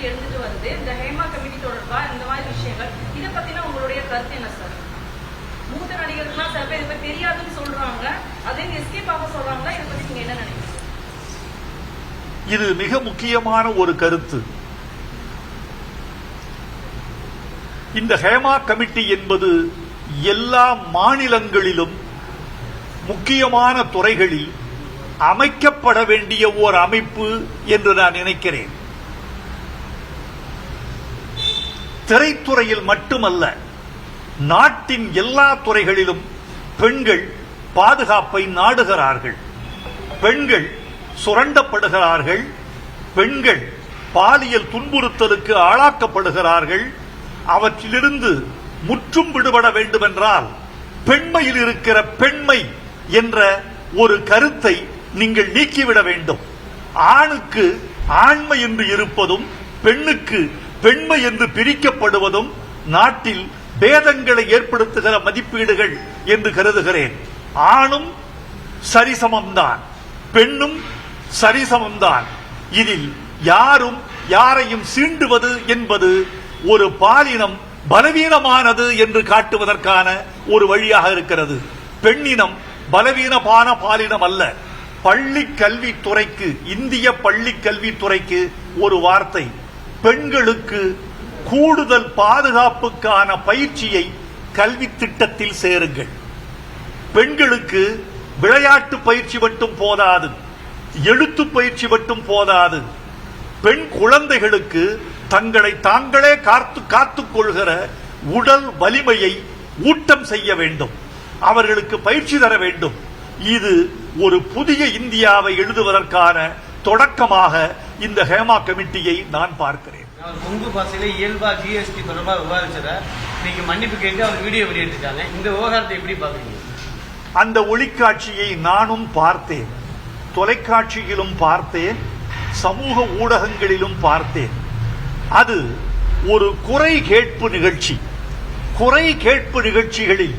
எழுந்துட்டு வருது. இந்த ஹேமா கமிட்டி தொடர்பா இந்த மாதிரி விஷயங்கள் இதை பத்தின உங்களுடைய கருத்து என்ன சார்? மூத்த நடிகர்கள்லாம் சில பேர் இதை தெரியாதுன்னு சொல்றாங்க, அதே எஸ்கேப் ஆக சொல்றாங்க. இதை பத்தி நீங்க என்ன நினைக்கிறீங்க? இது மிக முக்கியமான ஒரு கருத்து. இந்த ஹேமா கமிட்டி என்பது எல்லா மாநிலங்களிலும் முக்கியமான துறைகளில் அமைக்கப்பட வேண்டிய ஓர் அமைப்பு என்று நான் நினைக்கிறேன். திரைத்துறையில் மட்டுமல்ல, நாட்டின் எல்லா துறைகளிலும் பெண்கள் பாதுகாப்பை நாடுகிறார்கள். பெண்கள் சுரண்டப்படுகிறார்கள். பெண்கள் பாலியல் துன்புறுத்தலுக்கு ஆளாக்கப்படுகிறார்கள். அவற்றிலிருந்து முற்றும் விடுபட வேண்டுமென்றால் பெண்மையில் இருக்கிற பெண்மை என்ற ஒரு கருத்தை நீங்கள் நீக்கிவிட வேண்டும். ஆணுக்கு ஆண்மை என்று இருப்பதும் பெண்ணுக்கு பெண்மை என்று பிரிக்கப்படுவதும் நாட்டில் பேதங்களை ஏற்படுத்துகிற மதிப்பீடுகள் என்று கருதுகிறேன். ஆணும் சரிசமம்தான், பெண்ணும் சரிசமம்தான். இதில் யாரும் யாரையும் சீண்டுவது என்பது ஒரு பாலினம் பலவீனமானது என்று காட்டுவதற்கான ஒரு வழியாக இருக்கிறது. பெண்ணினம் பலவீனமான பாலினம் அல்ல. பள்ளி கல்வித்துறைக்கு, இந்திய பள்ளி கல்வித்துறைக்கு ஒரு வார்த்தை, பெண்களுக்கு கூடுதல் பாதுகாப்புக்கான பயிற்சியை கல்வி திட்டத்தில் சேருங்கள். பெண்களுக்கு விளையாட்டு பயிற்சி மட்டும் போதாது, எழுத்து பயிற்சி மட்டும் போதாது. பெண் குழந்தைகளுக்கு தங்களை தாங்களே காத்துக் கொள்கிற உடல் வலிமையை ஊட்டம் செய்ய வேண்டும். அவர்களுக்கு பயிற்சி தர வேண்டும். இது ஒரு புதிய இந்தியாவை எழுதுவதற்கான தொடக்கமாக இந்த ஹேமா கமிட்டியை நான் பார்க்கிறேன். கொங்கு பாசையில இயல்பா ஜிஎஸ்டி தொடர்பாக விவாதிச்சத இன்னைக்கு மன்னிப்பு கேட்டு அவர் வீடியோ வெளியிட்டிருக்காங்க. இந்த விவகாரத்தை எப்படி பாக்குறீங்க? அந்த ஒளிக்காட்சியை நானும் பார்த்தேன், தொலைக்காட்சியிலும் பார்த்தேன், சமூக ஊடகங்களிலும் பார்த்தேன். அது ஒரு குறை கேட்பு நிகழ்ச்சி. குறை கேட்பு நிகழ்ச்சிகளில்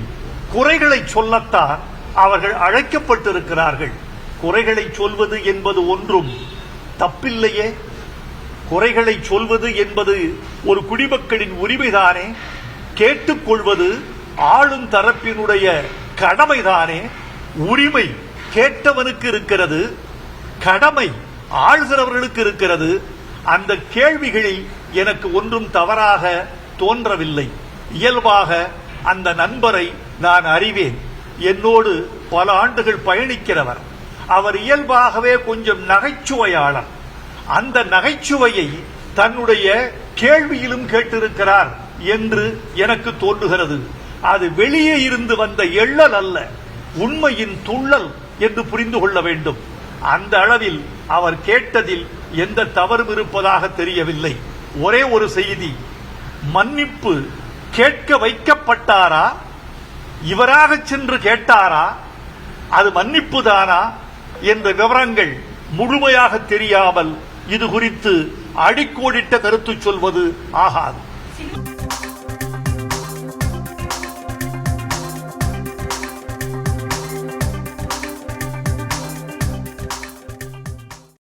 குறைகளை சொல்லத்தான் அவர்கள் அழைக்கப்பட்டிருக்கிறார்கள். குறைகளை சொல்வது என்பது ஒன்றும் தப்பில்லையே. குறைகளை சொல்வது என்பது ஒரு குடிமக்களின் உரிமைதானே. கேட்டுக்கொள்வது ஆளும் தரப்பினுடைய கடமைதானே. உரிமை கேட்டவனுக்கு இருக்கிறது, கடமை ஆளுகிறவர்களுக்கு இருக்கிறது. அந்த கேள்விகளில் எனக்கு ஒன்றும் தவறாக தோன்றவில்லை. இயல்பாக அந்த நண்பரை நான் அறிவேன். என்னோடு பல ஆண்டுகள் பயணிக்கிறவர். அவர் இயல்பாகவே கொஞ்சம் நகைச்சுவையாளர். அந்த நகைச்சுவையை தன்னுடைய கேள்வியிலும் கேட்டிருக்கிறார் என்று எனக்கு தோன்றுகிறது. அது வெளியே இருந்து வந்த எள்ளல் அல்ல, உண்மையின் துள்ளல் என்று புரிந்து கொள்ள வேண்டும். அந்த அளவில் அவர் கேட்டதில் எந்த தவறும் இருப்பதாக தெரியவில்லை. ஒரே ஒரு செய்தி, மன்னிப்பு கேட்க வைக்கப்பட்டாரா, இவராக சென்று கேட்டாரா, அது மன்னிப்பு தானா என்ற விவரங்கள் முழுமையாக தெரியாமல் இது குறித்து அடிக்கோடிட்ட கருத்து சொல்வது ஆகாது.